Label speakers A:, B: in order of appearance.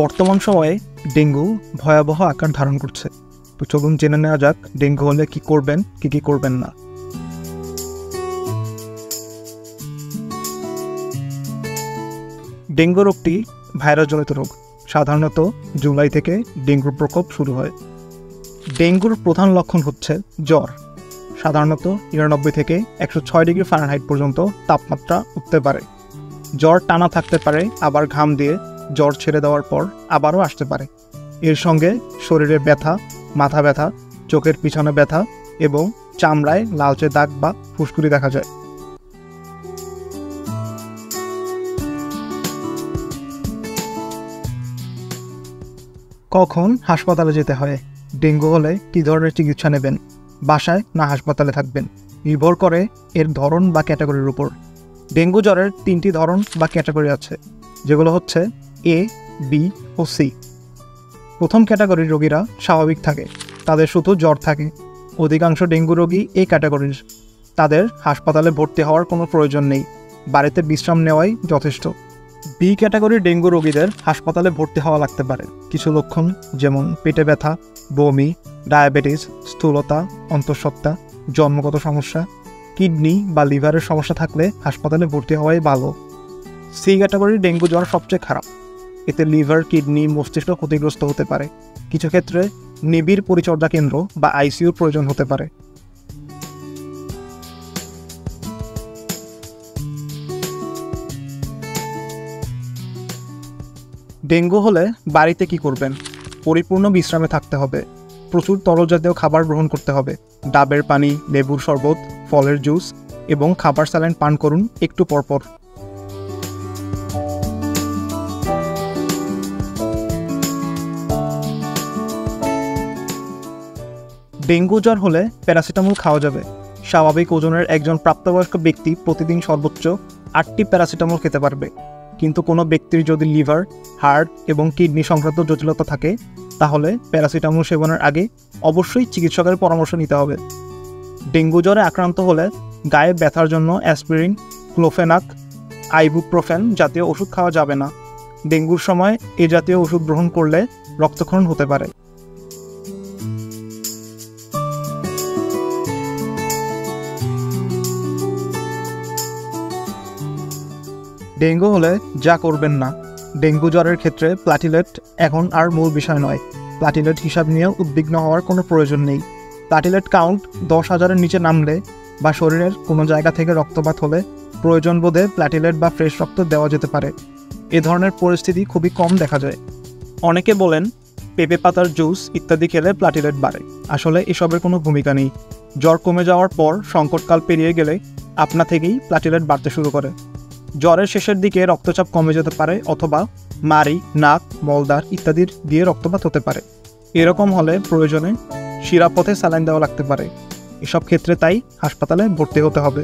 A: বর্তমান সময়ে ডেঙ্গু ভয়াবহ আকার ধারণ করছে। তো চলুন জেনে নেওয়া যাক ডেঙ্গু হলে কি করবেন, কি করবেন না। ডেঙ্গু রোগটি ভাইরাসজনিত রোগ। সাধারণত জুলাই থেকে ডেঙ্গুর প্রকোপ শুরু হয়। ডেঙ্গুর প্রধান লক্ষণ হচ্ছে জ্বর। সাধারণত 99 থেকে 106 ডিগ্রি ফারেনহাইট পর্যন্ত তাপমাত্রা উঠতে পারে। জ্বর টানা থাকতে পারে, আবার ঘাম দিয়ে জ্বর ছেড়ে দেওয়ার পর আবারও আসতে পারে। এর সঙ্গে শরীরে ব্যথা, মাথা ব্যথা, চোখের পিছনে ব্যথা এবং চামড়ায় লালচে দাগ বা ফুসকুড়ি দেখা যায়। কখন হাসপাতালে যেতে হয়, ডেঙ্গু হলে কী ধরনের চিকিৎসা নেবেন, বাসায় না হাসপাতালে থাকবেন, নির্ভর করে এর ধরন বা ক্যাটাগরির উপর। ডেঙ্গু জ্বরের 3টি ধরন বা ক্যাটাগরি আছে, যেগুলো হচ্ছে এ, বি ও সি। প্রথম ক্যাটাগরির রোগীরা স্বাভাবিক থাকে, তাদের শুধু জ্বর থাকে। অধিকাংশ ডেঙ্গু রোগী এই ক্যাটাগরির। তাদের হাসপাতালে ভর্তি হওয়ার কোনো প্রয়োজন নেই, বাড়িতে বিশ্রাম নেওয়াই যথেষ্ট। বি ক্যাটাগরির ডেঙ্গু রোগীদের হাসপাতালে ভর্তি হওয়া লাগতে পারে। কিছু লক্ষণ যেমন পেটে ব্যথা, বমি, ডায়াবেটিস, স্থূলতা, অন্তঃসত্ত্বা, জন্মগত সমস্যা, কিডনি বা লিভারের সমস্যা থাকলে হাসপাতালে ভর্তি হওয়াই ভালো। সি ক্যাটাগরির ডেঙ্গু জ্বর সবচেয়ে খারাপ। এতে লিভার, কিডনি, মস্তিষ্ক ক্ষতিগ্রস্ত হতে পারে। কিছু ক্ষেত্রে নিবিড় পরিচর্যা কেন্দ্র বা আইসিইউর প্রয়োজন হতে পারে। ডেঙ্গু হলে বাড়িতে কি করবেন? পরিপূর্ণ বিশ্রামে থাকতে হবে। প্রচুর তরল জাতীয় খাবার গ্রহণ করতে হবে। ডাবের পানি, লেবুর শরবত, ফলের জুস এবং খাবার স্যালাইন পান করুন একটু পরপর। ডেঙ্গু জ্বর হলে প্যারাসিটামল খাওয়া যাবে। স্বাভাবিক ওজনের একজন প্রাপ্তবয়স্ক ব্যক্তি প্রতিদিন সর্বোচ্চ 8টি প্যারাসিটামল খেতে পারবে। কিন্তু কোনো ব্যক্তির যদি লিভার, হার্ট এবং কিডনি সংক্রান্ত জটিলতা থাকে, তাহলে প্যারাসিটামল সেবনের আগে অবশ্যই চিকিৎসকের পরামর্শ নিতে হবে। ডেঙ্গু জ্বরে আক্রান্ত হলে গায়ে ব্যথার জন্য অ্যাসপিরিন, ক্লোফেনাক, আইবুপ্রোফেন জাতীয় ওষুধ খাওয়া যাবে না। ডেঙ্গুর সময় এ জাতীয় ওষুধ গ্রহণ করলে রক্তক্ষরণ হতে পারে। ডেঙ্গু হলে যা করবেন না। ডেঙ্গু জ্বরের ক্ষেত্রে প্লাটিলেট এখন আর মূল বিষয় নয়। প্লাটিলেট হিসাব নিয়েও উদ্বিগ্ন হওয়ার কোনো প্রয়োজন নেই। প্লাটিলেট কাউন্ট 10,000-এর নিচে নামলে বা শরীরের কোনো জায়গা থেকে রক্তপাত হলে প্রয়োজন বোধে প্লাটিলেট বা ফ্রেশ রক্ত দেওয়া যেতে পারে। এ ধরনের পরিস্থিতি খুবই কম দেখা যায়। অনেকে বলেন পেঁপে পাতার জুস ইত্যাদি খেলে প্লাটিলেট বাড়ে। আসলে এসবের কোনো ভূমিকা নেই। জ্বর কমে যাওয়ার পর সংকটকাল পেরিয়ে গেলে আপনা থেকেই প্লাটিলেট বাড়তে শুরু করে। জ্বরের শেষের দিকে রক্তচাপ কমে যেতে পারে, অথবা মাড়ি, নাক, মলদ্বার ইত্যাদির দিয়ে রক্তপাত হতে পারে। এরকম হলে প্রয়োজনে শিরাপথে স্যালাইন দেওয়া লাগতে পারে। এসব ক্ষেত্রে তাই হাসপাতালে ভর্তি হতে হবে।